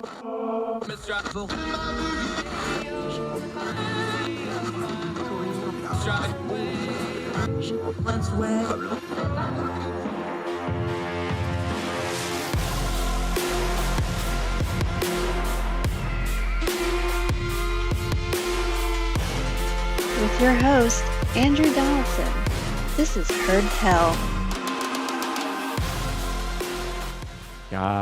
With your host, Andrew Donaldson. This is Heard Tell.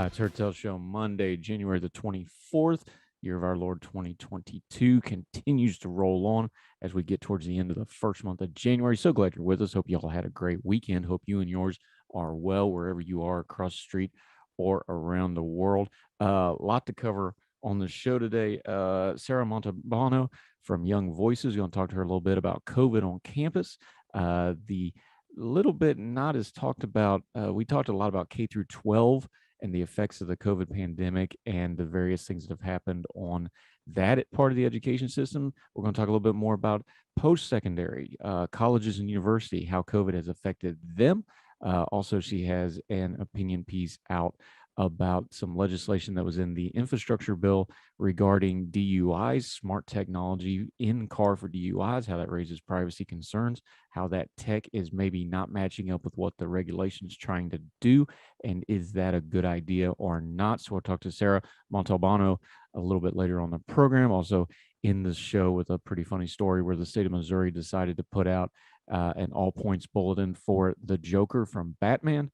It's Heard Tell Show, Monday, January the 24th, year of our Lord 2022, continues to roll on as we get towards the end of the first month of January. So glad you're with us. Hope you all had a great weekend. Hope you and yours are well wherever you are across the street or around the world. A lot to cover on the show today. Sarah Montalbano from Young Voices, going to talk to her a little bit about COVID on campus. The little bit not as talked about, we talked a lot about K through 12 and the effects of the COVID pandemic and the various things that have happened on that part of the education system. We're going to talk a little bit more about post-secondary, colleges and university, how COVID has affected them. Also, she has an opinion piece out about some legislation that was in the infrastructure bill regarding DUIs, smart technology in car for DUIs, how that raises privacy concerns, how that tech is maybe not matching up with what the regulation is trying to do, and is that a good idea or not? So we'll talk to Sarah Montalbano a little bit later on the program. Also in the show with a pretty funny story where the state of Missouri decided to put out an all points bulletin for the Joker from Batman.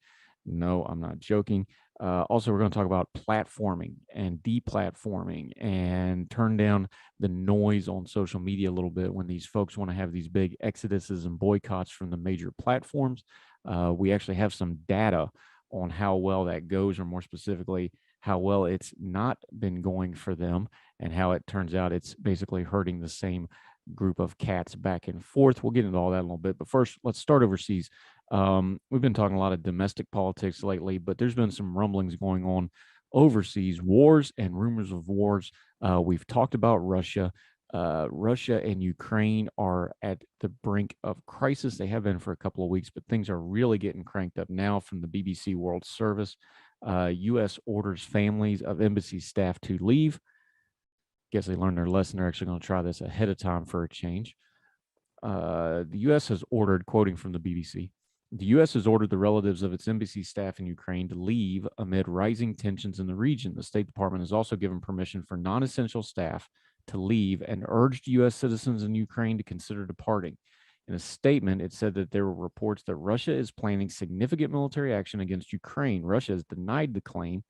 No, I'm not joking. Also, we're going to talk about platforming and deplatforming and turn down the noise on social media a little bit when these folks want to have these big exoduses and boycotts from the major platforms. We actually have some data on how well that goes, or more specifically, how well it's not been going for them and how it turns out it's basically hurting the same group of cats back and forth. We'll get into all that in a little bit. But first, let's start overseas. We've been talking a lot of domestic politics lately, but there's been some rumblings going on overseas, wars and rumors of wars. We've talked about Russia. Russia and Ukraine are at the brink of crisis. They have been for a couple of weeks, but things are really getting cranked up now from the BBC World Service. U.S. orders families of embassy staff to leave. Guess they learned their lesson. They're actually going to try this ahead of time for a change. The U.S. has ordered, quoting from the BBC, the U.S. has ordered the relatives of its embassy staff in Ukraine to leave amid rising tensions in the region. The State Department has also given permission for non-essential staff to leave and urged U.S. citizens in Ukraine to consider departing. In a statement, it said that there were reports that Russia is planning significant military action against Ukraine. Russia has denied the claim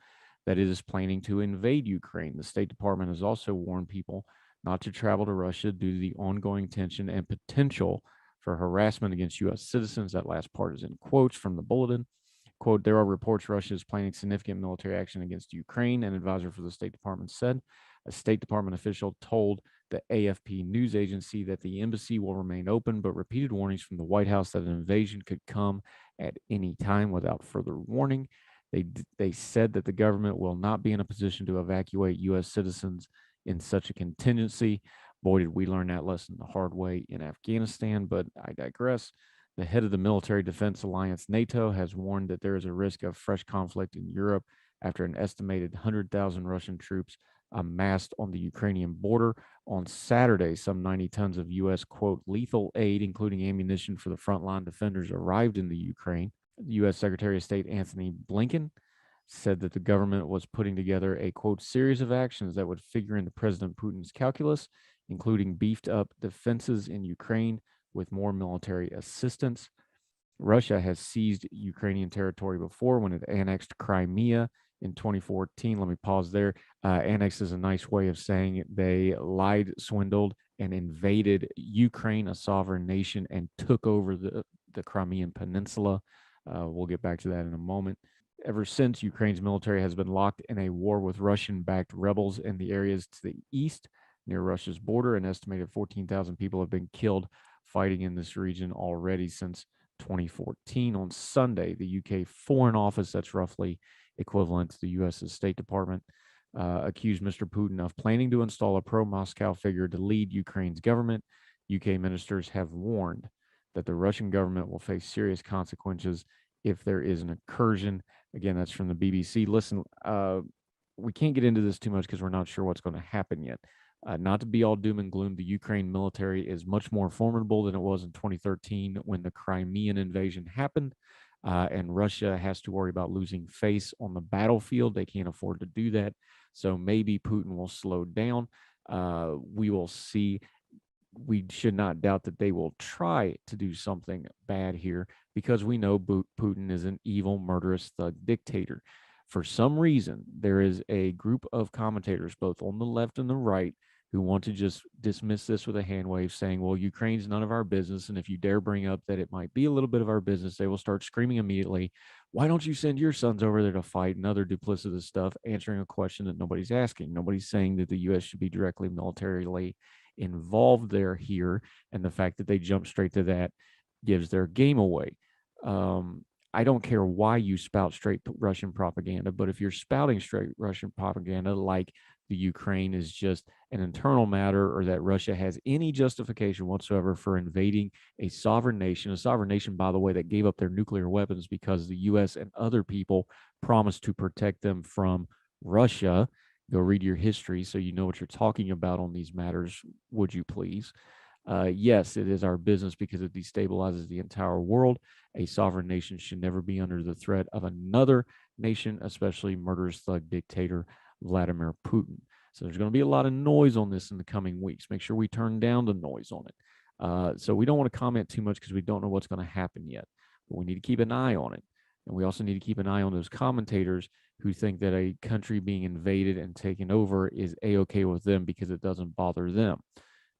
that it is planning to invade Ukraine. The State Department has also warned people not to travel to Russia due to the ongoing tension and potential for harassment against U.S. citizens. That last part is in quotes from the bulletin. Quote, there are reports Russia is planning significant military action against Ukraine, an advisor for the State Department said. A State Department official told the AFP news agency that the embassy will remain open, but repeated warnings from the White House that an invasion could come at any time without further warning. They said that the government will not be in a position to evacuate U.S. citizens in such a contingency. Boy, did we learn that lesson the hard way in Afghanistan, but I digress. The head of the Military Defense Alliance, NATO, has warned that there is a risk of fresh conflict in Europe after an estimated 100,000 Russian troops amassed on the Ukrainian border. On Saturday, some 90 tons of U.S., quote, lethal aid, including ammunition for the frontline defenders, arrived in the Ukraine. U.S. Secretary of State Anthony Blinken said that the government was putting together a, quote, series of actions that would figure into President Putin's calculus, including beefed up defenses in Ukraine with more military assistance. Russia has seized Ukrainian territory before when it annexed Crimea in 2014. Let me pause there. Annex is a nice way of saying they lied, swindled, and invaded Ukraine, a sovereign nation, and took over the Crimean Peninsula. We'll get back to that in a moment. Ever since, Ukraine's military has been locked in a war with Russian-backed rebels in the areas to the east near Russia's border. An estimated 14,000 people have been killed fighting in this region already since 2014. On Sunday, the UK Foreign Office, that's roughly equivalent to the U.S.'s State Department, accused Mr. Putin of planning to install a pro-Moscow figure to lead Ukraine's government. UK ministers have warned that the Russian government will face serious consequences if there is an incursion. Again, that's from the BBC. Listen, we can't get into this too much because we're not sure what's going to happen yet. Not to be all doom and gloom, the Ukraine military is much more formidable than it was in 2013 when the Crimean invasion happened. And Russia has to worry about losing face on the battlefield. They can't afford to do that. So maybe Putin will slow down. We will see. We should not doubt that they will try to do something bad here because we know Putin is an evil, murderous thug dictator. For some reason, there is a group of commentators, both on the left and the right, who want to just dismiss this with a hand wave, saying, well, Ukraine's none of our business. And if you dare bring up that it might be a little bit of our business, they will start screaming immediately, why don't you send your sons over there to fight, and other duplicitous stuff, answering a question that nobody's asking. Nobody's saying that the U.S. should be directly militarily involved there here, and the fact that they jump straight to that gives their game away. I don't care why you spout straight Russian propaganda, but if you're spouting straight Russian propaganda like the Ukraine is just an internal matter, or that Russia has any justification whatsoever for invading a sovereign nation, by the way, that gave up their nuclear weapons because the U.S. and other people promised to protect them from Russia. Go read your history so you know what you're talking about on these matters, would you please? Yes, it is our business because it destabilizes the entire world. A sovereign nation should never be under the threat of another nation, especially murderous thug dictator Vladimir Putin. So there's going to be a lot of noise on this in the coming weeks. Make sure we turn down the noise on it. So we don't want to comment too much because we don't know what's going to happen yet, but we need to keep an eye on it. And we also need to keep an eye on those commentators who think that a country being invaded and taken over is a-okay with them because it doesn't bother them.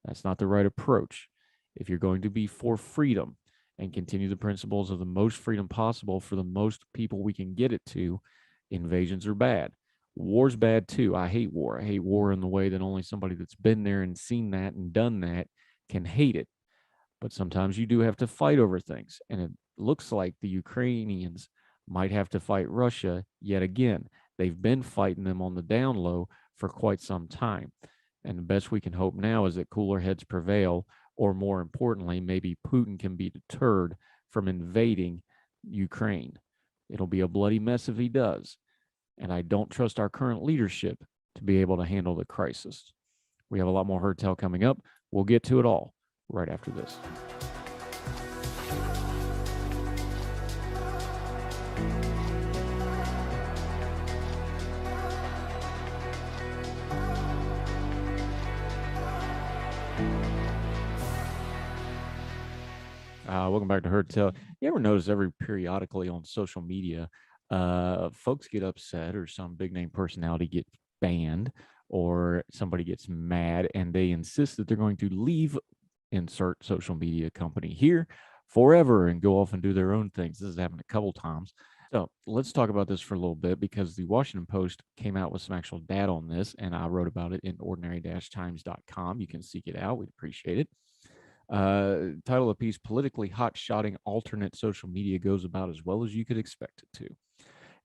That's not the right approach. If you're going to be for freedom and continue the principles of the most freedom possible for the most people we can get it to, invasions are bad. War's bad too. I hate war. I hate war in the way that only somebody that's been there and seen that and done that can hate it. But sometimes you do have to fight over things. And it looks like the Ukrainians might have to fight Russia yet again. They've been fighting them on the down low for quite some time. And the best we can hope now is that cooler heads prevail, or more importantly, maybe Putin can be deterred from invading Ukraine. It'll be a bloody mess if he does. And I don't trust our current leadership to be able to handle the crisis. We have a lot more Heard Tell coming up. We'll get to it all right after this. Welcome back to Heard Tell. You ever notice periodically on social media, folks get upset, or some big name personality gets banned, or somebody gets mad, and they insist that they're going to leave insert social media company here forever and go off and do their own things. This has happened a couple times. So let's talk about this for a little bit, because the Washington Post came out with some actual data on this, and I wrote about it in ordinary-times.com. You can seek it out. We'd appreciate it. Title of the piece: politically hot-shotting alternate social media goes about as well as you could expect it to.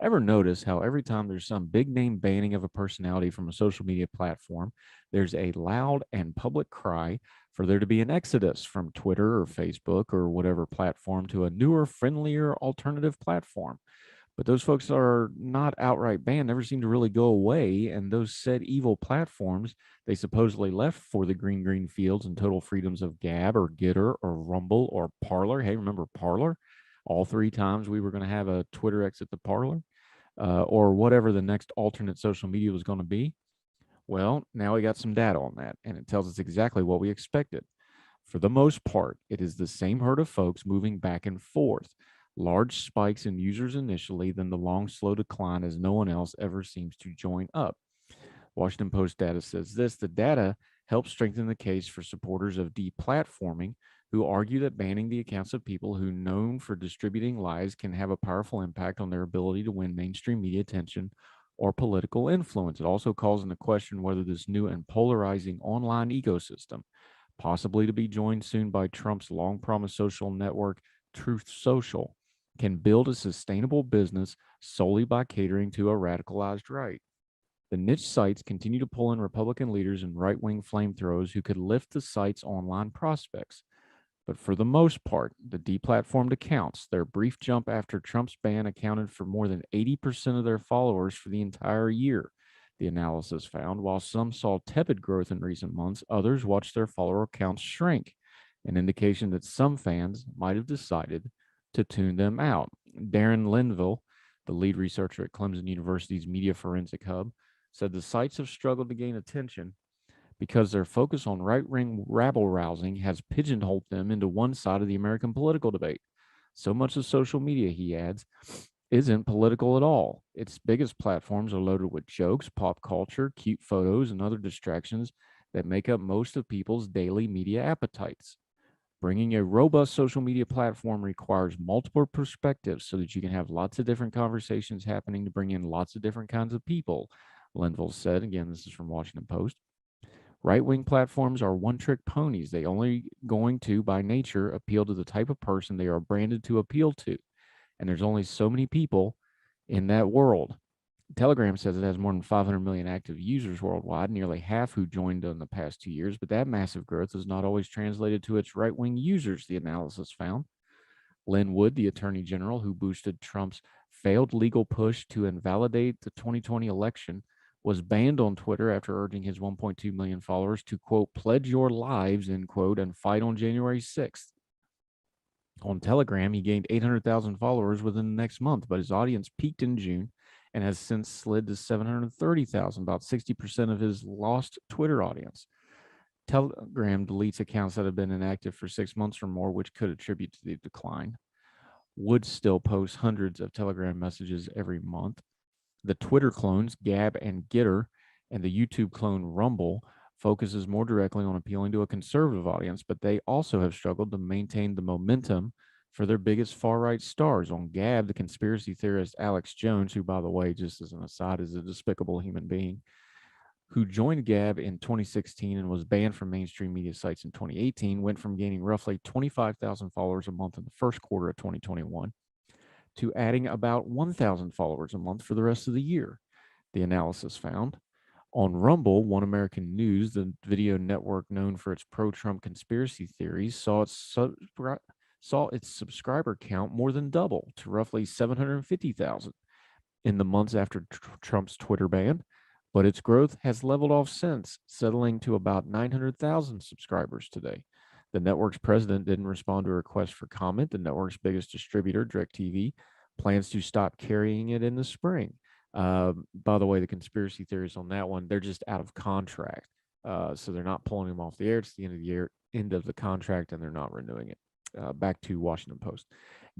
Ever notice how every time there's some big name banning of a personality from a social media platform, there's a loud and public cry for there to be an exodus from Twitter or Facebook or whatever platform to a newer, friendlier alternative platform? But those folks are not outright banned, never seem to really go away. And those said evil platforms they supposedly left for the green fields and total freedoms of Gab or Gitter or Rumble or Parler. Hey, remember Parler? All 3 times we were going to have a Twitter exit the Parler, or whatever the next alternate social media was going to be. Well, now we got some data on that, and it tells us exactly what we expected. For the most part, it is the same herd of folks moving back and forth. Large spikes in users initially, then the long, slow decline as no one else ever seems to join up. Washington Post data says this: the data helps strengthen the case for supporters of deplatforming, who argue that banning the accounts of people who known for distributing lies can have a powerful impact on their ability to win mainstream media attention or political influence. It also calls into question whether this new and polarizing online ecosystem, possibly to be joined soon by Trump's long-promised social network, Truth Social, can build a sustainable business solely by catering to a radicalized right. The niche sites continue to pull in Republican leaders and right-wing flamethrowers who could lift the site's online prospects. But for the most part, the deplatformed accounts, their brief jump after Trump's ban accounted for more than 80% of their followers for the entire year. The analysis found while some saw tepid growth in recent months, others watched their follower counts shrink, an indication that some fans might have decided to tune them out. Darren Linville, the lead researcher at Clemson University's Media Forensic Hub, said the sites have struggled to gain attention because their focus on right-wing rabble-rousing has pigeonholed them into one side of the American political debate. So much of social media, he adds, isn't political at all. Its biggest platforms are loaded with jokes, pop culture, cute photos, and other distractions that make up most of people's daily media appetites. Bringing a robust social media platform requires multiple perspectives so that you can have lots of different conversations happening to bring in lots of different kinds of people, Linville said. Again, this is from Washington Post. Right-wing platforms are one-trick ponies. They only going to, by nature, appeal to the type of person they are branded to appeal to. And there's only so many people in that world. Telegram says it has more than 500 million active users worldwide, nearly half who joined in the past 2 years, but that massive growth is not always translated to its right-wing users, the analysis found. Lynn Wood, the attorney general who boosted Trump's failed legal push to invalidate the 2020 election, was banned on Twitter after urging his 1.2 million followers to, quote, pledge your lives, end quote, and fight on January 6th. On Telegram, he gained 800,000 followers within the next month, but his audience peaked in June and has since slid to 730,000, about 60% of his lost Twitter audience. Telegram deletes accounts that have been inactive for 6 months or more, which could attribute to the decline. Wood still posts hundreds of Telegram messages every month. The Twitter clones, Gab and Getter, and the YouTube clone Rumble focuses more directly on appealing to a conservative audience, but they also have struggled to maintain the momentum for their biggest far-right stars. On Gab, the conspiracy theorist Alex Jones, who, by the way, just as an aside, is a despicable human being, who joined Gab in 2016 and was banned from mainstream media sites in 2018, went from gaining roughly 25,000 followers a month in the first quarter of 2021 to adding about 1,000 followers a month for the rest of the year, the analysis found. On Rumble, One American News, the video network known for its pro-Trump conspiracy theories, saw its subscriber count more than double to roughly 750,000 in the months after Trump's Twitter ban, but its growth has leveled off since, settling to about 900,000 subscribers today. The network's president didn't respond to a request for comment. The network's biggest distributor, DirecTV, plans to stop carrying it in the spring. By the way, the conspiracy theories on that one, they're just out of contract. So they're not pulling them off the air. It's the end of the year, end of the contract, and they're not renewing it. Back to Washington Post.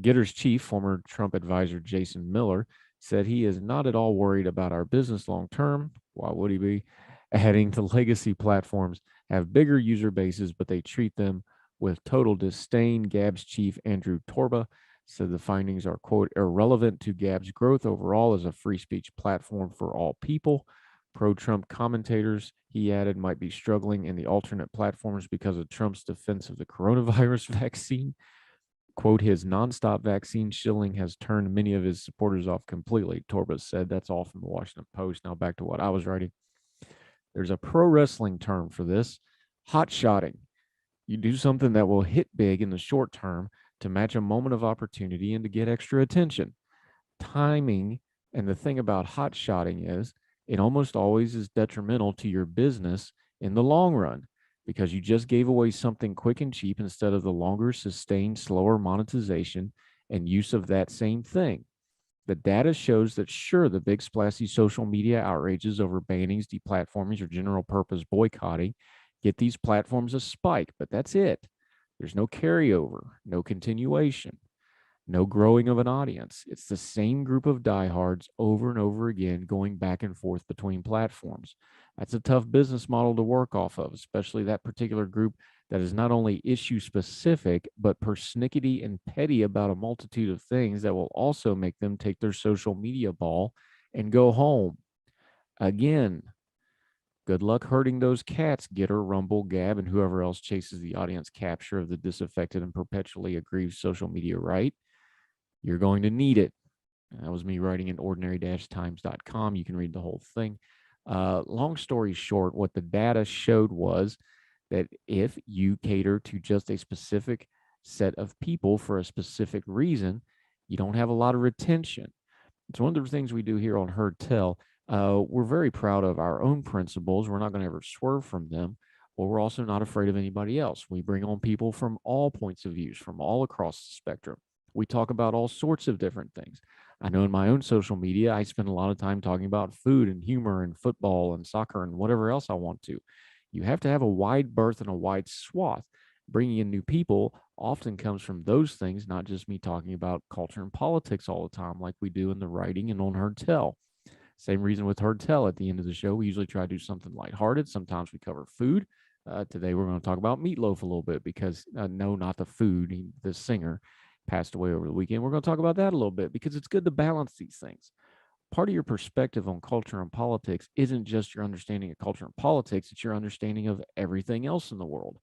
Getter's chief, former Trump advisor Jason Miller, said he is not at all worried about our business long term. Why would he be? Adding the legacy platforms have bigger user bases, but they treat them with total disdain. Gab's chief, Andrew Torba, said the findings are, quote, irrelevant to Gab's growth overall as a free speech platform for all people. Pro-Trump commentators, he added, might be struggling in the alternate platforms because of Trump's defense of the coronavirus vaccine. Quote, his nonstop vaccine shilling has turned many of his supporters off completely, Torba said. That's all from the Washington Post. Now back to what I was writing. There's a pro wrestling term for this, hot shotting. You do something that will hit big in the short term to match a moment of opportunity and to get extra attention. Timing, and the thing about hot shotting is it almost always is detrimental to your business in the long run because you just gave away something quick and cheap instead of the longer, sustained, slower monetization and use of that same thing. The data shows that, sure, the big splashy social media outrages over bannings, deplatformings, or general purpose boycotting get these platforms a spike, but that's it. There's no carryover, no continuation, no growing of an audience. It's the same group of diehards over and over again going back and forth between platforms. That's a tough business model to work off of, especially that particular group that is not only issue specific, but persnickety and petty about a multitude of things that will also make them take their social media ball and go home. Again, good luck hurting those cats, Getter, Rumble, Gab, and whoever else chases the audience capture of the disaffected and perpetually aggrieved social media right. You're going to need it. That was me writing in ordinary-times.com. You can read the whole thing. Long story short, what the data showed was that if you cater to just a specific set of people for a specific reason, you don't have a lot of retention. It's one of the things we do here on Heard Tell. We're very proud of our own principles. We're not going to ever swerve from them, but we're also not afraid of anybody else. We bring on people from all points of views, from all across the spectrum. We talk about all sorts of different things. I know in my own social media, I spend a lot of time talking about food and humor and football and soccer and whatever else I want to. You have to have a wide berth and a wide swath. Bringing in new people often comes from those things, not just me talking about culture and politics all the time, like we do in the writing and on Heard Tell. Same reason with Heard Tell at the end of the show. We usually try to do something lighthearted. Sometimes we cover food. Today we're going to talk about Meatloaf a little bit because no, not the food. The singer passed away over the weekend. We're going to talk about that a little bit because it's good to balance these things. Part of your perspective on culture and politics isn't just your understanding of culture and politics, it's your understanding of everything else in the world.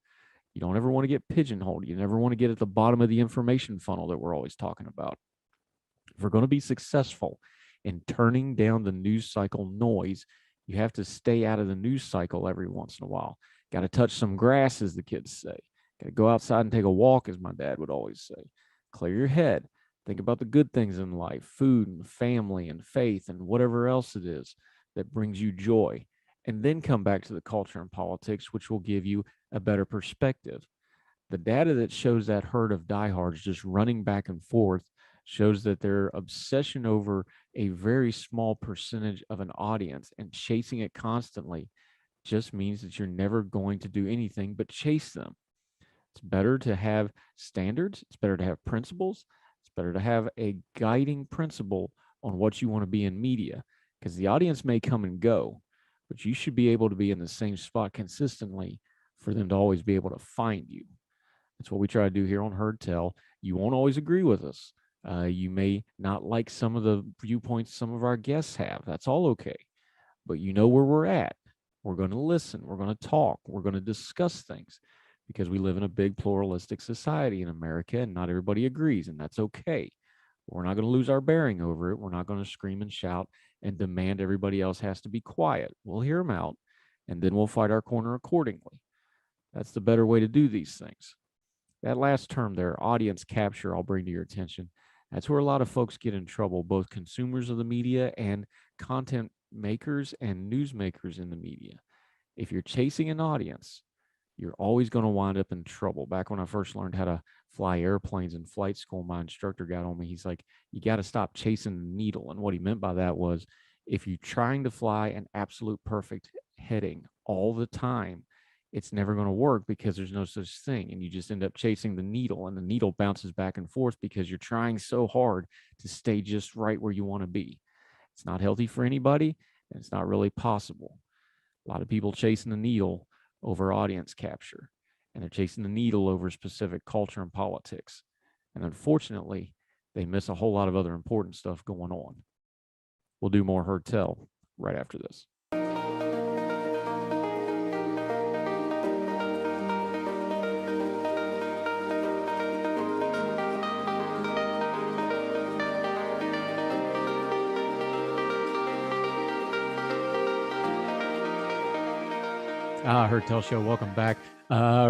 You don't ever want to get pigeonholed. You never want to get at the bottom of the information funnel that we're always talking about. If we're going to be successful in turning down the news cycle noise, you have to stay out of the news cycle every once in a while. Got to touch some grass, as the kids say. Got to go outside and take a walk, as my dad would always say. Clear your head. Think about the good things in life, food and family and faith and whatever else it is that brings you joy. And then come back to the culture and politics, which will give you a better perspective. The data that shows that herd of diehards just running back and forth shows that their obsession over a very small percentage of an audience and chasing it constantly just means that you're never going to do anything but chase them. It's better to have standards. It's better to have principles. It's better to have a guiding principle on what you want to be in media, because the audience may come and go, but you should be able to be in the same spot consistently for them to always be able to find you. That's what we try to do here on Heard Tell. You won't always agree with us. You may not like some of the viewpoints some of our guests have. That's all okay. But you know where we're at. We're going to listen. We're going to talk. We're going to discuss things because we live in a big pluralistic society in America and not everybody agrees, and that's okay. We're not going to lose our bearing over it. We're not going to scream and shout and demand everybody else has to be quiet. We'll hear them out, and then we'll fight our corner accordingly. That's the better way to do these things. That last term there, audience capture, I'll bring to your attention. That's where a lot of folks get in trouble, both consumers of the media and content makers and newsmakers in the media. If you're chasing an audience, you're always going to wind up in trouble. Back when I first learned how to fly airplanes in flight school, my instructor got on me. He's like, you got to stop chasing the needle. And what he meant by that was if you're trying to fly an absolute perfect heading all the time, it's never going to work because there's no such thing. And you just end up chasing the needle, and the needle bounces back and forth because you're trying so hard to stay just right where you want to be. It's not healthy for anybody, and it's not really possible. A lot of people chasing the needle over audience capture, and they're chasing the needle over specific culture and politics. And unfortunately, they miss a whole lot of other important stuff going on. We'll do more Heard Tell right after this. Heard Tell Show, welcome back.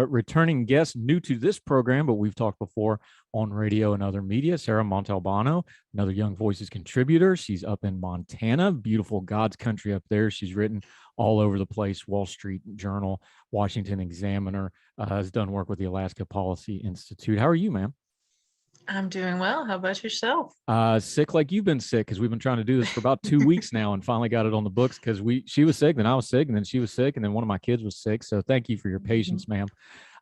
Returning guest, new to this program, but we've talked before on radio and other media, Sarah Montalbano, another Young Voices contributor. She's up in Montana, beautiful God's country up there. She's written all over the place, Wall Street Journal, Washington Examiner, has done work with the Alaska Policy Institute. How are you, ma'am? I'm doing well. How about yourself? Sick like you've been sick, because we've been trying to do this for about 2 weeks now and finally got it on the books because she was sick, then I was sick, and then she was sick, and then one of my kids was sick. So thank you for your patience, ma'am.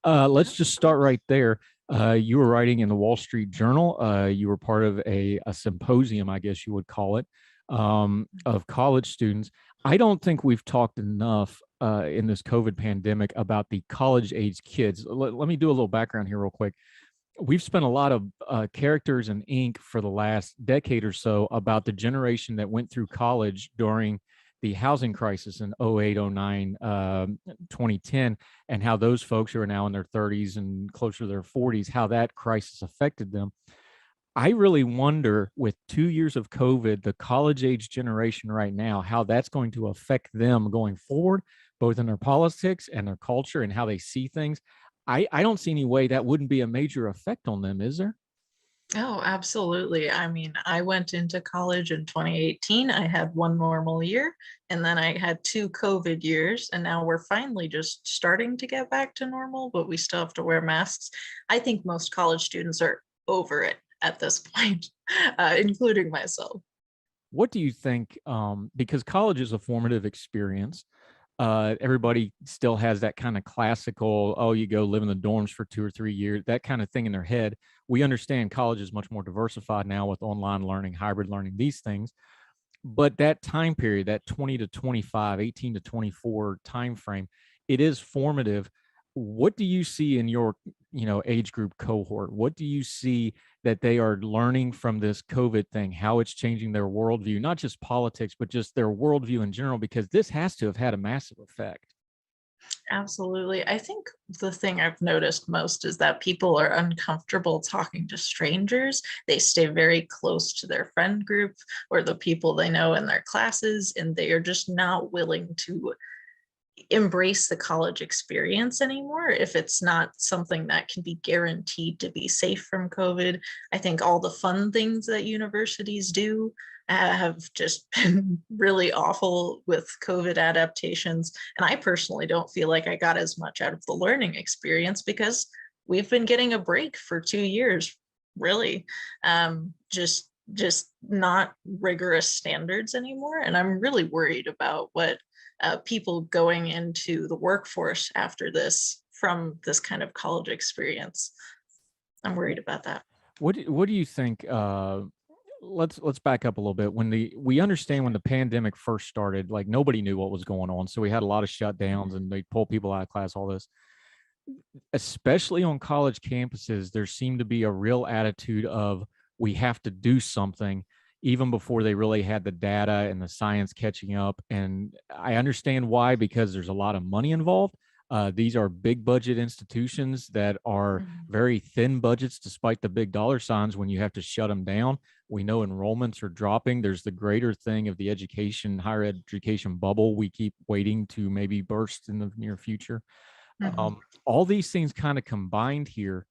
Let's just start right there. You were writing in the Wall Street Journal. You were part of a symposium, I guess you would call it, of college students. I don't think we've talked enough in this COVID pandemic about the college age kids. Let me do a little background here real quick. We've spent a lot of characters and ink for the last decade or so about the generation that went through college during the housing crisis in 08, 09, 2010, and how those folks who are now in their 30s and closer to their 40s, how that crisis affected them. I really wonder, with 2 years of COVID, the college age generation right now, how that's going to affect them going forward, both in their politics and their culture and how they see things. I don't see any way that wouldn't be a major effect on them, is there? Oh, absolutely. I mean, I went into college in 2018. I had one normal year, and then I had two COVID years, and now we're finally just starting to get back to normal, but we still have to wear masks. I think most college students are over it at this point, including myself. What do you think? Because college is a formative experience. Everybody still has that kind of classical, oh, you go live in the dorms for 2 or 3 years, that kind of thing in their head. We understand college is much more diversified now with online learning, hybrid learning, these things. But that time period, that 20 to 25, 18 to 24 time frame, it is formative. What do you see in your, age group cohort? What do you see that they are learning from this COVID thing, how it's changing their worldview, not just politics, but just their worldview in general, because this has to have had a massive effect. Absolutely. I think the thing I've noticed most is that people are uncomfortable talking to strangers. They stay very close to their friend group or the people they know in their classes, and they are just not willing to embrace the college experience anymore if it's not something that can be guaranteed to be safe from COVID. I think all the fun things that universities do have just been really awful with COVID adaptations. And I personally don't feel like I got as much out of the learning experience because we've been getting a break for 2 years, really. Just not rigorous standards anymore. And I'm really worried about what people going into the workforce after this from this kind of college experience. I'm worried about that. What do you think? Let's back up a little bit. We understand when the pandemic first started, like nobody knew what was going on, so we had a lot of shutdowns and they pull people out of class, all this. Especially on college campuses, there seemed to be a real attitude of we have to do something even before they really had the data and the science catching up. And I understand why, because there's a lot of money involved. These are big budget institutions that are Mhm. very thin budgets, despite the big dollar signs when you have to shut them down. We know enrollments are dropping. There's the greater thing of the higher education bubble we keep waiting to maybe burst in the near future. Mhm. All these things kind of combined here.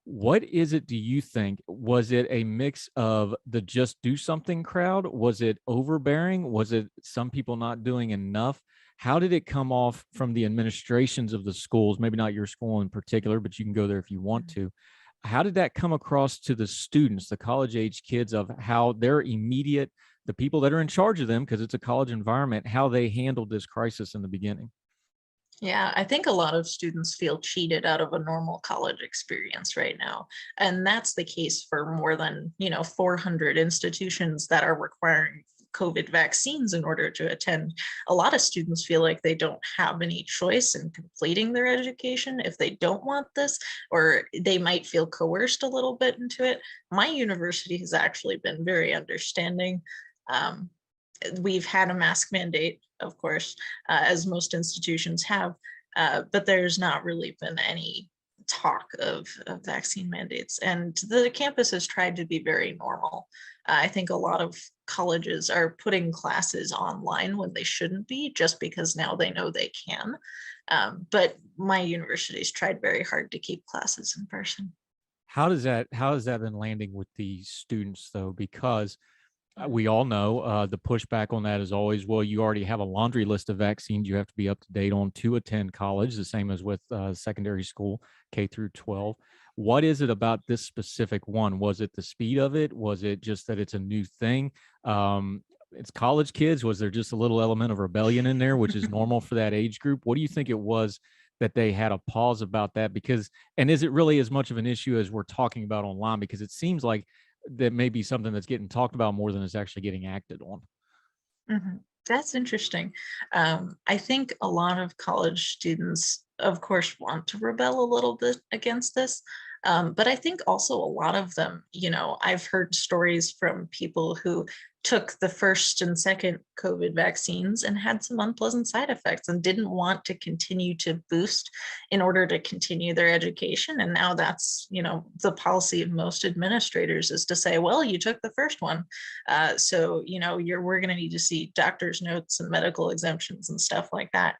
What is it, do you think? Was it a mix of the just do something crowd? Was it overbearing? Was it some people not doing enough? How did it come off from the administrations of the schools? Maybe not your school in particular, but you can go there if you want to. How did that come across to the students, the college age kids, of how their immediate, the people that are in charge of them, because it's a college environment, how they handled this crisis in the beginning? Yeah, I think a lot of students feel cheated out of a normal college experience right now. And that's the case for more than, 400 institutions that are requiring COVID vaccines in order to attend. A lot of students feel like they don't have any choice in completing their education if they don't want this, or they might feel coerced a little bit into it. My university has actually been very understanding. Um, we've had a mask mandate, of course, as most institutions have, but there's not really been any talk of vaccine mandates. And the campus has tried to be very normal. I think a lot of colleges are putting classes online when they shouldn't be, just because now they know they can. But my university's tried very hard to keep classes in person. How has that been landing with the students though? Because we all know the pushback on that is always, well, you already have a laundry list of vaccines you have to be up to date on to attend college, the same as with secondary school, K through 12. What is it about this specific one? Was it the speed of it? Was it just that it's a new thing? It's college kids. Was there just a little element of rebellion in there, which is normal for that age group? What do you think it was that they had a pause about that? Because, and is it really as much of an issue as we're talking about online? Because it seems like that may be something that's getting talked about more than it's actually getting acted on. Mhm. That's interesting. I think a lot of college students, of course, want to rebel a little bit against this. But I think also a lot of them, I've heard stories from people who took the first and second COVID vaccines and had some unpleasant side effects and didn't want to continue to boost in order to continue their education. And now that's, the policy of most administrators is to say, well, you took the first one. So, we're going to need to see doctor's notes and medical exemptions and stuff like that.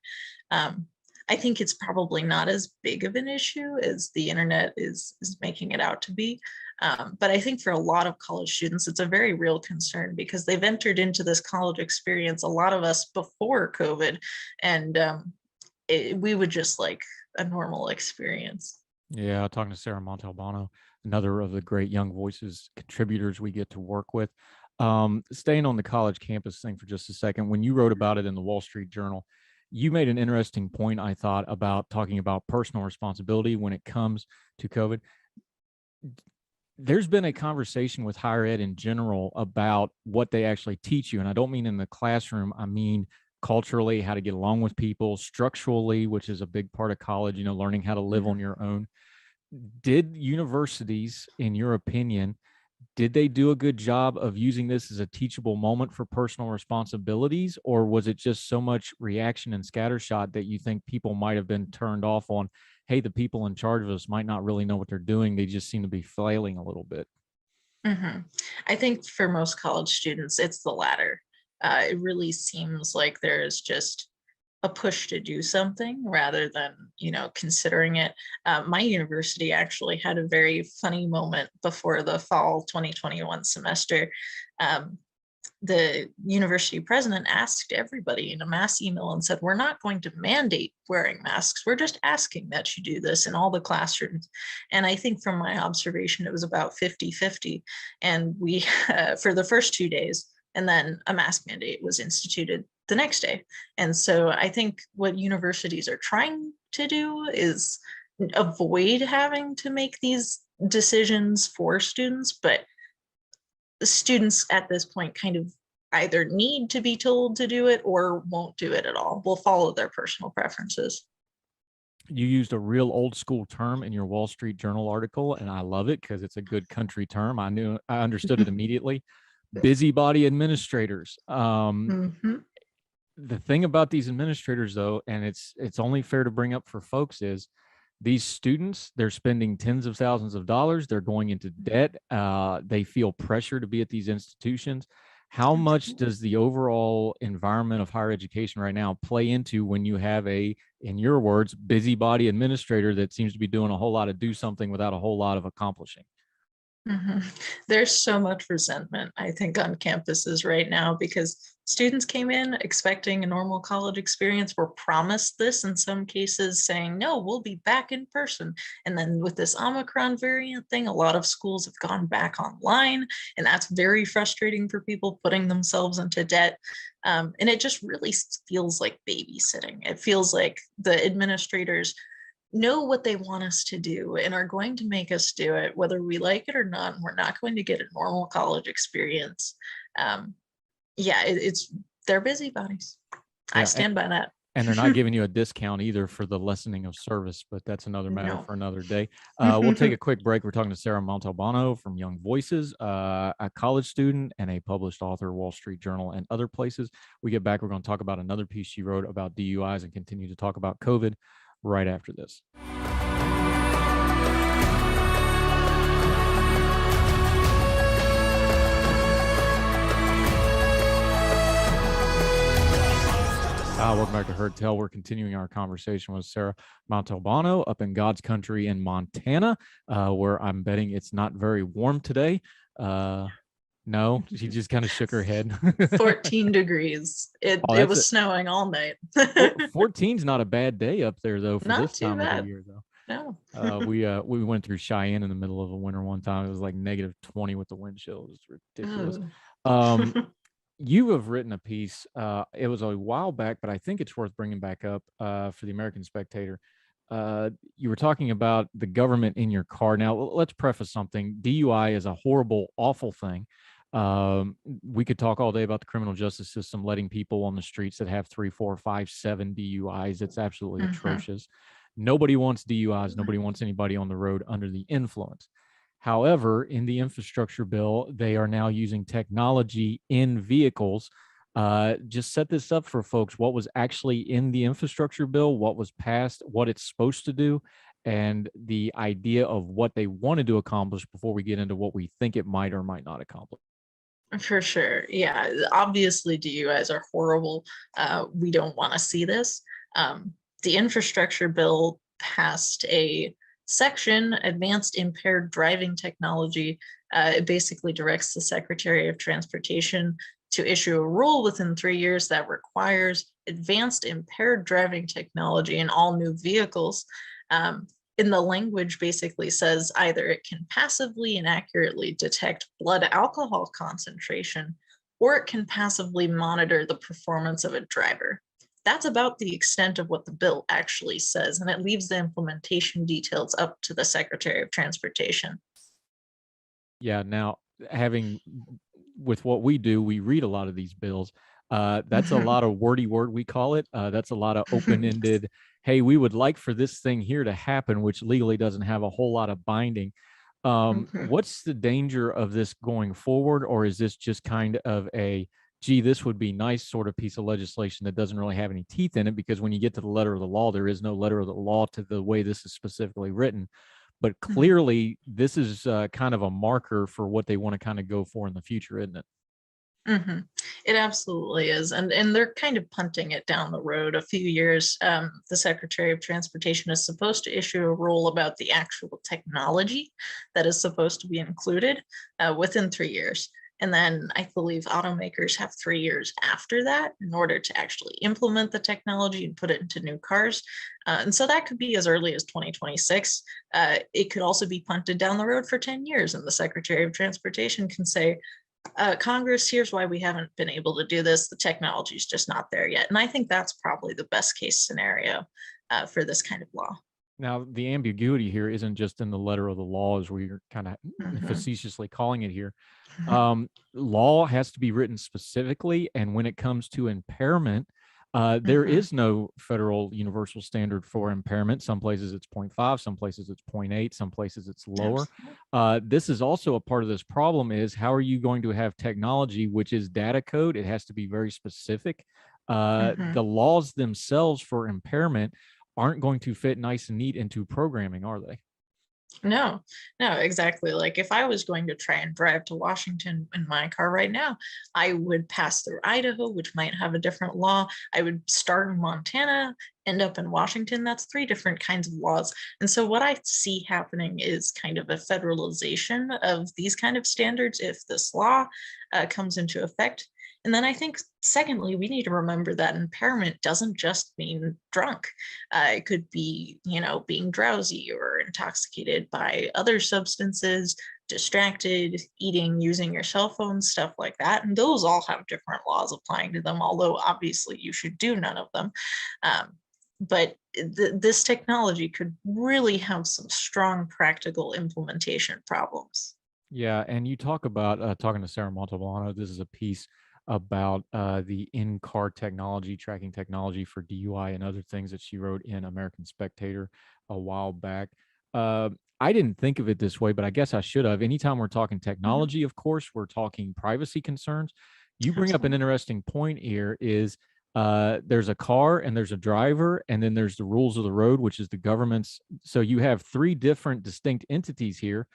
Um, I think it's probably not as big of an issue as the internet is making it out to be. But I think for a lot of college students, it's a very real concern because they've entered into this college experience, a lot of us before COVID, and we would just like a normal experience. Yeah, talking to Sarah Montalbano, another of the great Young Voices contributors we get to work with. Staying on the college campus thing for just a second, when you wrote about it in the Wall Street Journal, you made an interesting point, I thought, about talking about personal responsibility when it comes to COVID. There's been a conversation with higher ed in general about what they actually teach you. And I don't mean in the classroom, I mean culturally, how to get along with people, structurally, which is a big part of college, learning how to live on your own. Did universities, in your opinion, did they do a good job of using this as a teachable moment for personal responsibilities, or was it just so much reaction and scattershot that you think people might have been turned off on, hey, the people in charge of us might not really know what they're doing, they just seem to be flailing a little bit? I think for most college students, it's the latter. It really seems like there's just a push to do something rather than, considering it. My university actually had a very funny moment before the fall 2021 semester. The university president asked everybody in a mass email and said, we're not going to mandate wearing masks. We're just asking that you do this in all the classrooms. And I think from my observation, it was about 50-50. And we, for the first 2 days, and then a mask mandate was instituted the next day. And so I think what universities are trying to do is avoid having to make these decisions for students, but the students at this point kind of either need to be told to do it or won't do it at all. Will follow their personal preferences. You used a real old school term in your Wall Street Journal article, and I love it because it's a good country term. I understood it immediately. Busybody administrators. The thing about these administrators, though, and it's only fair to bring up for folks, is these students, they're spending tens of thousands of dollars. They're going into debt. They feel pressure to be at these institutions. How much does the overall environment of higher education right now play into when you have a, in your words, busybody administrator that seems to be doing a whole lot of do something without a whole lot of accomplishing? There's so much resentment, I think, on campuses right now because students came in expecting a normal college experience, were promised this in some cases, saying, no, we'll be back in person. And then with this Omicron variant thing, a lot of schools have gone back online, and that's very frustrating for people, putting themselves into debt. And it just really feels like babysitting. It feels like the administrators know what they want us to do and are going to make us do it, whether we like it or not. And we're not going to get a normal college experience. It's they're busybodies. I stand by that. And they're not giving you a discount either for the lessening of service, but that's another matter for another day. We'll take a quick break. We're talking to Sarah Montalbano from Young Voices, a college student and a published author, Wall Street Journal and other places. We get back, we're going to talk about another piece she wrote about DUIs and continue to talk about COVID right after this. Welcome back to Heard Tell. We're continuing our conversation with Sarah Montalbano up in God's country in Montana, where I'm betting it's not very warm today. No, she just kind of shook her head. 14 degrees. It was snowing all night. 14's not a bad day up there, though, for not this time of the year, though. No. We went through Cheyenne in the middle of a winter one time. It was like -20 with the wind chill. It was ridiculous. You have written a piece. It was a while back, but I think it's worth bringing back up for the American Spectator. You were talking about the government in your car. Now, let's preface something. DUI is a horrible, awful thing. We could talk all day about the criminal justice system letting people on the streets that have 3, 4, 5, 7 DUIs. It's absolutely atrocious. Nobody wants DUIs. Nobody wants anybody on the road under the influence. However, in the infrastructure bill, they are now using technology in vehicles. Just set this up for folks. What was actually in the infrastructure bill, what was passed, what it's supposed to do, and the idea of what they wanted to accomplish before we get into what we think it might or might not accomplish. For sure. Yeah, obviously DUIs are horrible. We don't want to see this. the infrastructure bill passed a section, Advanced Impaired Driving Technology. It basically directs the Secretary of Transportation to issue a rule within 3 years that requires advanced impaired driving technology in all new vehicles. In the language basically says either it can passively and accurately detect blood alcohol concentration, or it can passively monitor the performance of a driver. That's about the extent of what the bill actually says, and it leaves the implementation details up to the Secretary of Transportation. Yeah. Now, having with what we do, we read a lot of these bills. That's a lot of wordy word, we call it. That's a lot of open-ended, hey, we would like for this thing here to happen, which legally doesn't have a whole lot of binding. What's the danger of this going forward? Or is this just kind of a, gee, this would be nice sort of piece of legislation that doesn't really have any teeth in it? Because when you get to the letter of the law, there is no letter of the law to the way this is specifically written. But clearly, this is kind of a marker for what they want to kind of go for in the future, isn't it? It absolutely is. And they're kind of punting it down the road a few years. The Secretary of Transportation is supposed to issue a rule about the actual technology that is supposed to be included within 3 years. And then I believe automakers have 3 years after that in order to actually implement the technology and put it into new cars. And so that could be as early as 2026. It could also be punted down the road for 10 years. And the Secretary of Transportation can say, Congress, here's why we haven't been able to do this. The technology is just not there yet. And I think that's probably the best case scenario for this kind of law. Now, the ambiguity here isn't just in the letter of the law, as we're kind of facetiously calling it here. Law has to be written specifically. And when it comes to impairment, there is no federal universal standard for impairment. Some places it's 0.5, some places it's 0.8, some places it's lower. This is also a part of this problem is how are you going to have technology, which is data code? It has to be very specific. The laws themselves for impairment aren't going to fit nice and neat into programming, are they? No, exactly. Like if I was going to try and drive to Washington in my car right now, I would pass through Idaho, which might have a different law. I would start in Montana, end up in Washington. That's 3 different kinds of laws. And so what I see happening is kind of a federalization of these kind of standards if this law comes into effect. And then I think, secondly, we need to remember that impairment doesn't just mean drunk. It could be, being drowsy or intoxicated by other substances, distracted, eating, using your cell phone, stuff like that. And those all have different laws applying to them, although obviously you should do none of them. But this technology could really have some strong practical implementation problems. Yeah, and you talk about talking to Sarah Montalbano. This is a piece about the in-car technology, tracking technology for DUI and other things that she wrote in American Spectator a while back. I didn't think of it this way, but I guess I should have. Anytime we're talking technology, of course, we're talking privacy concerns. You bring up an interesting point here is there's a car and there's a driver, and then there's the rules of the road, which is the government's. So you have 3 different distinct entities here.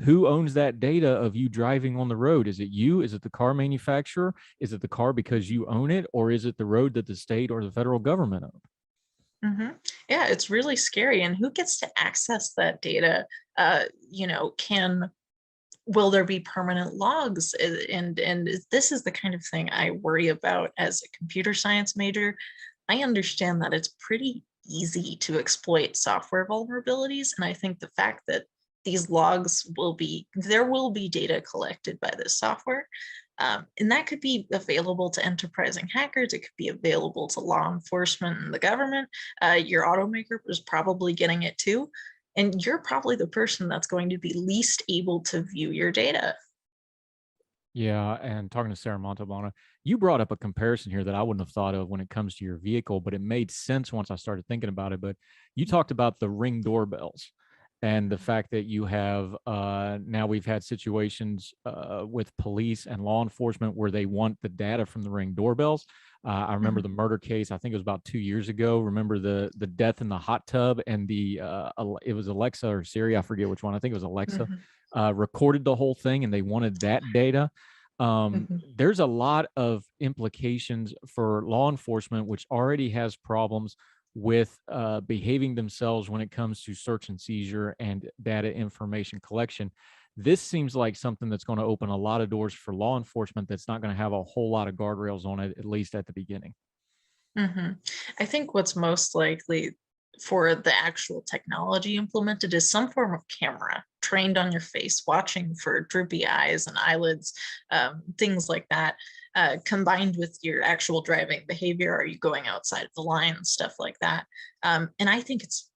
Who owns that data of you driving on the road? Is it you? Is it the car manufacturer? Is it the car because you own it? Or is it the road that the state or the federal government own? Yeah, it's really scary. And who gets to access that data? Will there be permanent logs? And this is the kind of thing I worry about as a computer science major. I understand that it's pretty easy to exploit software vulnerabilities. And I think the fact that these logs there will be data collected by this software. And that could be available to enterprising hackers. It could be available to law enforcement and the government. Your automaker was probably getting it too. And you're probably the person that's going to be least able to view your data. Yeah, and talking to Sarah Montalbano, you brought up a comparison here that I wouldn't have thought of when it comes to your vehicle, but it made sense once I started thinking about it. But you talked about the Ring doorbells. And the fact that you have now we've had situations with police and law enforcement where they want the data from the Ring doorbells. I remember the murder case. I think it was about 2 years ago. Remember the death in the hot tub and it was Alexa or Siri. I forget which one. I think it was Alexa. Recorded the whole thing and they wanted that data. There's a lot of implications for law enforcement, which already has problems with behaving themselves when it comes to search and seizure and data information collection. This seems like something that's going to open a lot of doors for law enforcement that's not going to have a whole lot of guardrails on it, at least at the beginning. I think what's most likely for the actual technology implemented is some form of camera trained on your face, watching for droopy eyes and eyelids, things like that, combined with your actual driving behavior. Are you going outside of the line? Stuff like that. And I think it's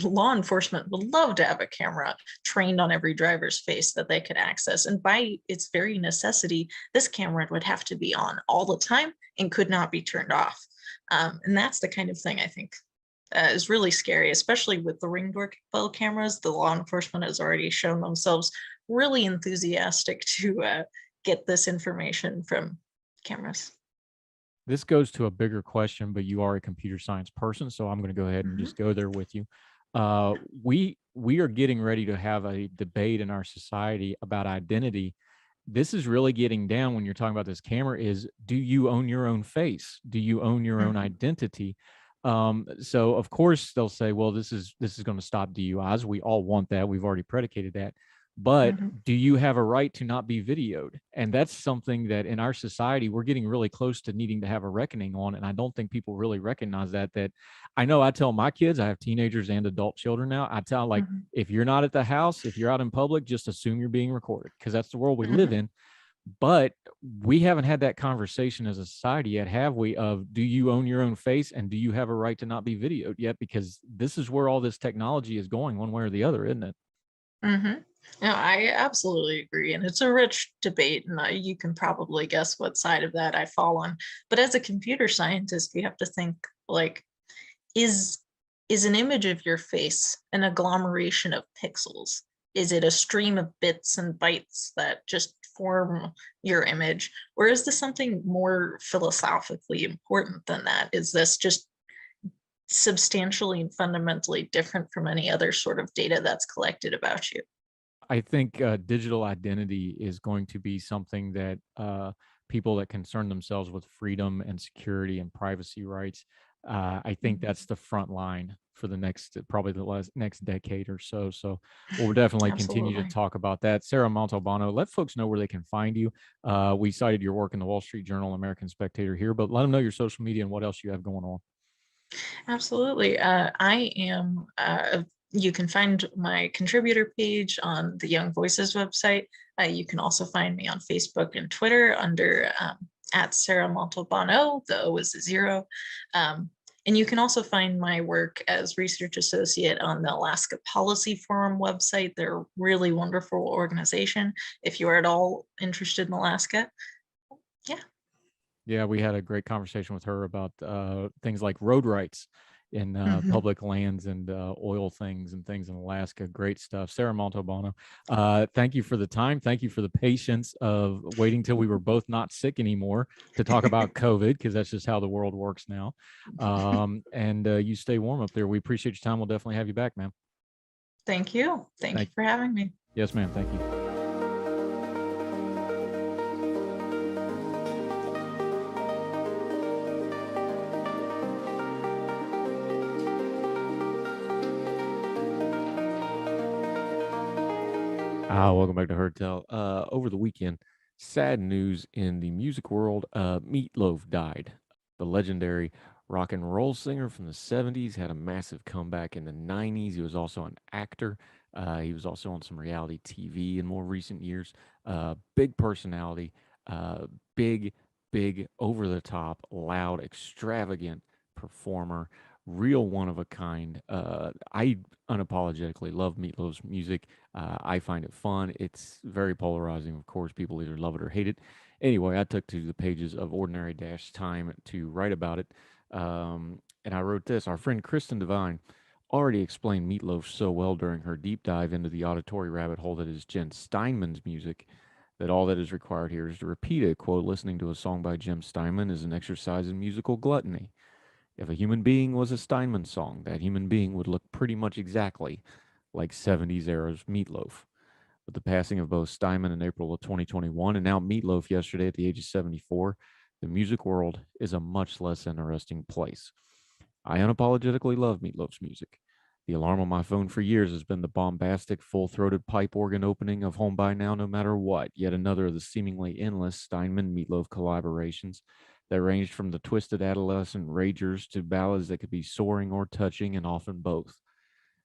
law enforcement would love to have a camera trained on every driver's face that they could access. And by its very necessity, this camera would have to be on all the time and could not be turned off. And that's the kind of thing I think is really scary, especially with the ring doorbell cameras. The law enforcement has already shown themselves really enthusiastic to get this information from cameras. This goes to a bigger question, but you are a computer science person, so I'm going to go ahead and just go there with you. We are getting ready to have a debate in our society about identity. This is really getting down when you're talking about this camera is, do you own your own face? Do you own your own identity? So of course they'll say, well, this is going to stop DUIs. We all want that. We've already predicated that. But do you have a right to not be videoed? And that's something that in our society, we're getting really close to needing to have a reckoning on. And I don't think people really recognize that I know I tell my kids, I have teenagers and adult children now. I tell like, if you're not at the house, if you're out in public, just assume you're being recorded, because that's the world we live in. But we haven't had that conversation as a society yet, have we? Of, do you own your own face and do you have a right to not be videoed yet? Because this is where all this technology is going one way or the other, isn't it? No, I absolutely agree. And it's a rich debate. And you can probably guess what side of that I fall on. But as a computer scientist, you have to think like, is an image of your face an agglomeration of pixels? Is it a stream of bits and bytes that just form your image? Or is this something more philosophically important than that? Is this just substantially and fundamentally different from any other sort of data that's collected about you? I think digital identity is going to be something that people that concern themselves with freedom and security and privacy rights, I think that's the front line for the next, probably the next decade or so. So we'll definitely continue to talk about that. Sarah Montalbano, let folks know where they can find you. We cited your work in the Wall Street Journal, American Spectator here, but let them know your social media and what else you have going on. Absolutely. I am you can find my contributor page on the Young Voices website. You can also find me on Facebook and Twitter under at Sarah Montalbano. The O is a 0. And you can also find my work as research associate on the Alaska Policy Forum website. They're a really wonderful organization if you are at all interested in Alaska. Yeah, we had a great conversation with her about things like road rights in public lands and oil things and things in Alaska. Great stuff. Sarah Montalbano, thank you for the time. Thank you for the patience of waiting till we were both not sick anymore to talk about COVID, because that's just how the world works now. And you stay warm up there. We appreciate your time. We'll definitely have you back, ma'am. Thank you. Thank you for having me. Yes, ma'am. Thank you. Welcome back to Heard Tell. Over the weekend, sad news in the music world. Meatloaf died. The legendary rock and roll singer from the 70s had a massive comeback in the 90s. He was also an actor. He was also on some reality TV in more recent years. Big personality, big, over the top, loud, extravagant performer. Real one of a kind. I unapologetically love Meatloaf's music. I find it fun. It's very polarizing, of course. People either love it or hate it. Anyway, I took to the pages of Ordinary-Time to write about it. And I wrote this. Our friend Kristen Devine already explained Meatloaf so well during her deep dive into the auditory rabbit hole that is Jen Steinman's music, that all that is required here is to repeat it. Quote, listening to a song by Jim Steinman is an exercise in musical gluttony. If a human being was a Steinman song, that human being would look pretty much exactly like 70s era's Meatloaf. With the passing of both Steinman in April of 2021 and now Meatloaf yesterday at the age of 74, the music world is a much less interesting place. I unapologetically love Meatloaf's music. The alarm on my phone for years has been the bombastic, full-throated pipe organ opening of Home by Now No Matter What, yet another of the seemingly endless Steinman-Meatloaf collaborations that ranged from the twisted adolescent ragers to ballads that could be soaring or touching, and often both.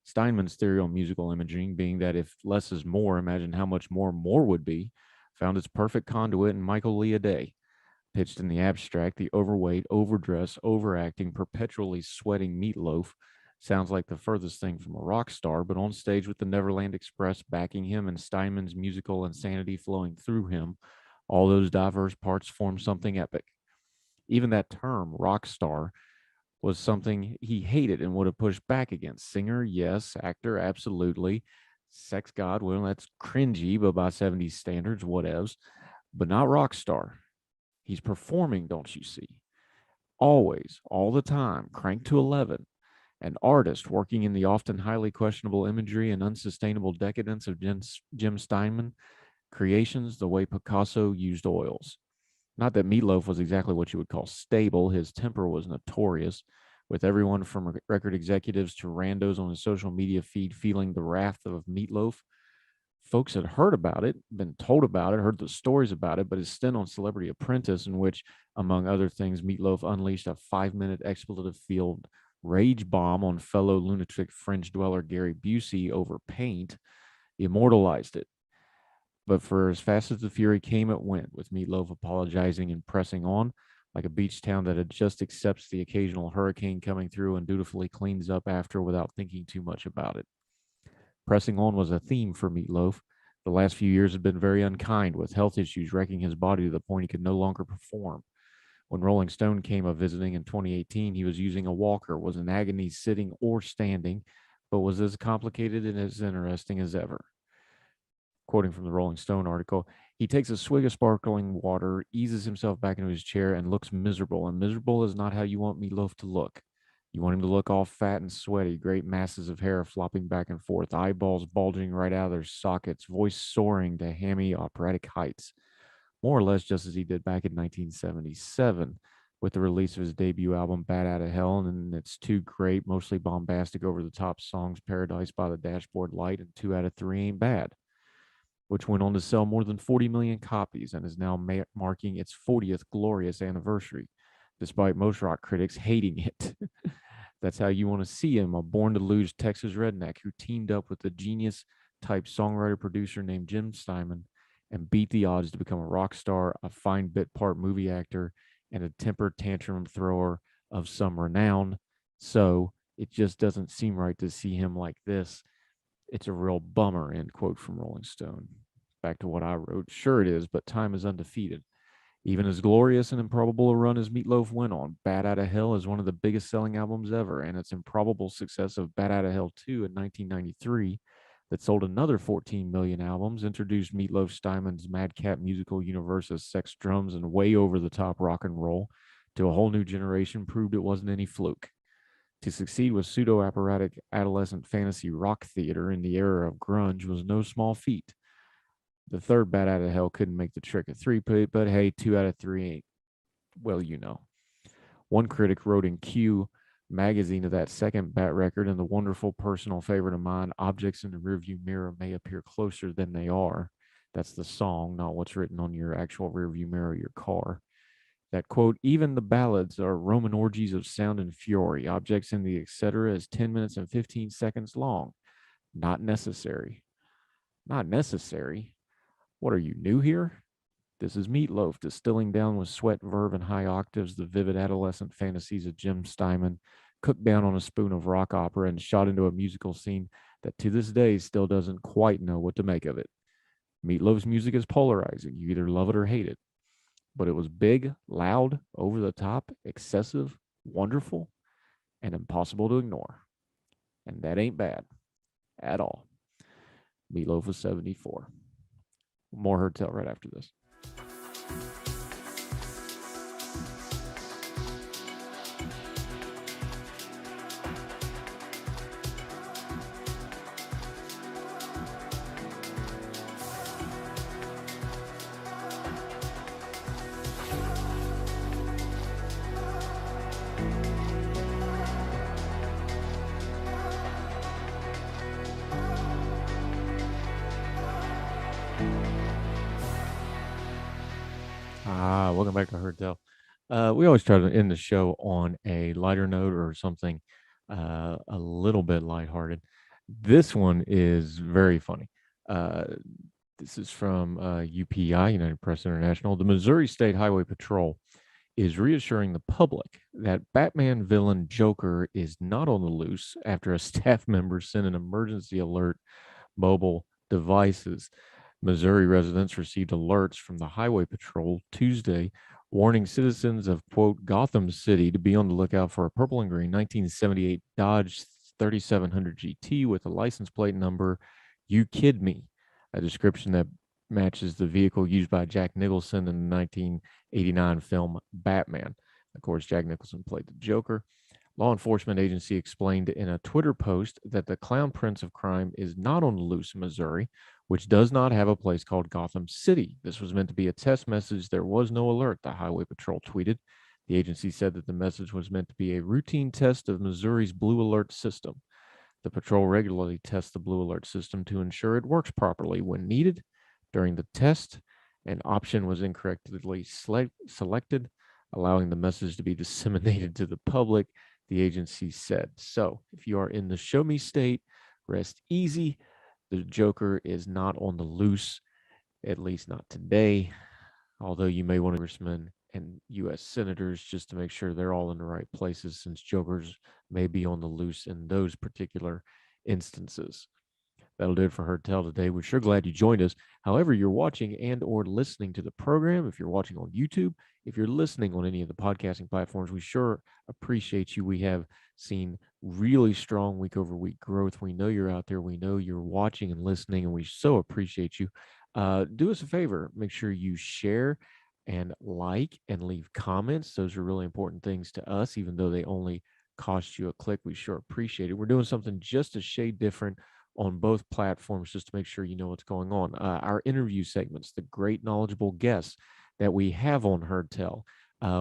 Steinman's theory on musical imaging being that if less is more, imagine how much more would be, found its perfect conduit in Michael Leah Day. Pitched in the abstract, the overweight, overdressed, overacting, perpetually sweating Meatloaf sounds like the furthest thing from a rock star, but on stage with the Neverland Express backing him and Steinman's musical insanity flowing through him, all those diverse parts form something epic. Even that term, rock star, was something he hated and would have pushed back against. Singer, yes. Actor, absolutely. Sex god, well, that's cringy, but by 70s standards, whatevs. But not rock star. He's performing, don't you see? Always, all the time, cranked to 11. An artist working in the often highly questionable imagery and unsustainable decadence of Jim Steinman creations the way Picasso used oils. Not that Meatloaf was exactly what you would call stable. His temper was notorious, with everyone from record executives to randos on his social media feed feeling the wrath of Meatloaf. Folks had heard about it, been told about it, heard the stories about it, but his stint on Celebrity Apprentice, in which, among other things, Meatloaf unleashed a 5-minute expletive-filled rage bomb on fellow lunatic fringe dweller Gary Busey over paint, immortalized it. But for as fast as the fury came, it went, with Meatloaf apologizing and pressing on, like a beach town that just accepts the occasional hurricane coming through and dutifully cleans up after without thinking too much about it. Pressing on was a theme for Meatloaf. The last few years had been very unkind, with health issues wrecking his body to the point he could no longer perform. When Rolling Stone came a visiting in 2018, he was using a walker, was in agony sitting or standing, but was as complicated and as interesting as ever. Quoting from the Rolling Stone article, he takes a swig of sparkling water, eases himself back into his chair, and looks miserable. And miserable is not how you want Meatloaf to look. You want him to look all fat and sweaty, great masses of hair flopping back and forth, eyeballs bulging right out of their sockets, voice soaring to hammy operatic heights. More or less just as he did back in 1977 with the release of his debut album, Bat Outta Hell, and its two great, mostly bombastic, over-the-top songs, Paradise by the Dashboard Light and 2 Out of 3 Ain't Bad, which went on to sell more than 40 million copies and is now marking its 40th glorious anniversary, despite most rock critics hating it. That's how you want to see him, a born-to-lose Texas redneck who teamed up with a genius-type songwriter-producer named Jim Steinman and beat the odds to become a rock star, a fine bit-part movie actor, and a temper tantrum thrower of some renown. So it just doesn't seem right to see him like this. It's a real bummer, end quote from Rolling Stone. Back to what I wrote. Sure it is, but time is undefeated. Even as glorious and improbable a run as Meatloaf went on, Bat Outta Hell is one of the biggest selling albums ever, and its improbable success of Bat Outta Hell 2 in 1993 that sold another 14 million albums, introduced Meatloaf Steinman's madcap musical universe of sex, drums, and way over-the-top rock and roll to a whole new generation, proved it wasn't any fluke. To succeed with pseudo-operatic adolescent fantasy rock theater in the era of grunge was no small feat. The third Bat Outta Hell couldn't make the trick of three-peat, but hey, 2 out of 3 ain't, well, you know. One critic wrote in Q magazine of that second Bat record, and the wonderful personal favorite of mine, objects in the rearview mirror may appear closer than they are. That's the song, not what's written on your actual rearview mirror of your car. That quote, even the ballads are Roman orgies of sound and fury. Objects in the etc. is 10 minutes and 15 seconds long. Not necessary. Not necessary? What are you, new here? This is Meatloaf distilling down with sweat, verve, and high octaves the vivid adolescent fantasies of Jim Steinman, cooked down on a spoon of rock opera and shot into a musical scene that to this day still doesn't quite know what to make of it. Meatloaf's music is polarizing. You either love it or hate it. But it was big, loud, over the top, excessive, wonderful, and impossible to ignore. And that ain't bad at all. Meatloaf was 74. More Heard Tell right after this. Welcome back to Heard Tell. We always try to end the show on a lighter note or something a little bit lighthearted. This one is very funny. This is from UPI, United Press International. The Missouri State Highway Patrol is reassuring the public that Batman villain Joker is not on the loose after a staff member sent an emergency alert mobile devices. Missouri residents received alerts from the Highway Patrol Tuesday warning citizens of, quote, Gotham City to be on the lookout for a purple and green 1978 Dodge 3700 GT with a license plate number, "You Kid Me," a description that matches the vehicle used by Jack Nicholson in the 1989 film Batman. Of course, Jack Nicholson played the Joker. Law enforcement agency explained in a Twitter post that the clown prince of crime is not on the loose in Missouri, which does not have a place called Gotham City. This was meant to be a test message. There was no alert, the Highway Patrol tweeted. The agency said that the message was meant to be a routine test of Missouri's Blue Alert system. The patrol regularly tests the Blue Alert system to ensure it works properly when needed. During the test, an option was incorrectly selected, allowing the message to be disseminated to the public, the agency said. So, if you are in the show me state, rest easy. The Joker is not on the loose, at least not today, although you may want to congressmen and U.S. senators just to make sure they're all in the right places, since Jokers may be on the loose in those particular instances. That'll do it for Heard Tell today. We're sure glad you joined us. However, you're watching and or listening to the program, if you're watching on YouTube, if you're listening on any of the podcasting platforms, we sure appreciate you. We have seen really strong week over week growth. We know you're out there. We know you're watching and listening, and we so appreciate you. Do us a favor. Make sure you share and like and leave comments. Those are really important things to us, even though they only cost you a click. We sure appreciate it. We're doing something just a shade different on both platforms just to make sure you know what's going on. Our interview segments, the great knowledgeable guests that we have on Heard Tell.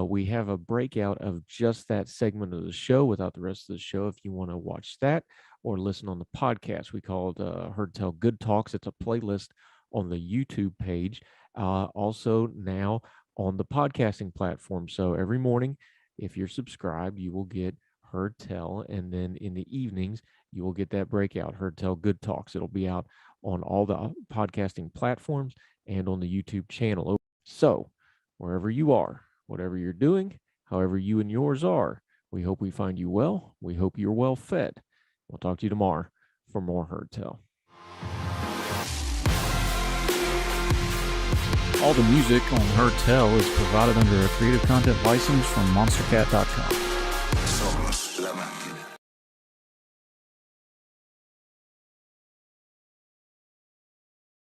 We have a breakout of just that segment of the show without the rest of the show. If you want to watch that or listen on the podcast, we call it Heard Tell Good Talks. It's a playlist on the YouTube page. Also now on the podcasting platform. So every morning, if you're subscribed, you will get Heard Tell, and then in the evenings you will get that breakout, Heard Tell Good Talks. It'll be out on all the podcasting platforms and on the YouTube channel. So wherever you are, whatever you're doing, however you and yours are, we hope we find you well. We hope you're well fed. We'll talk to you tomorrow for more Heard Tell. All the music on Heard Tell is provided under a Creative Content license from monstercat.com. Somos la máquina.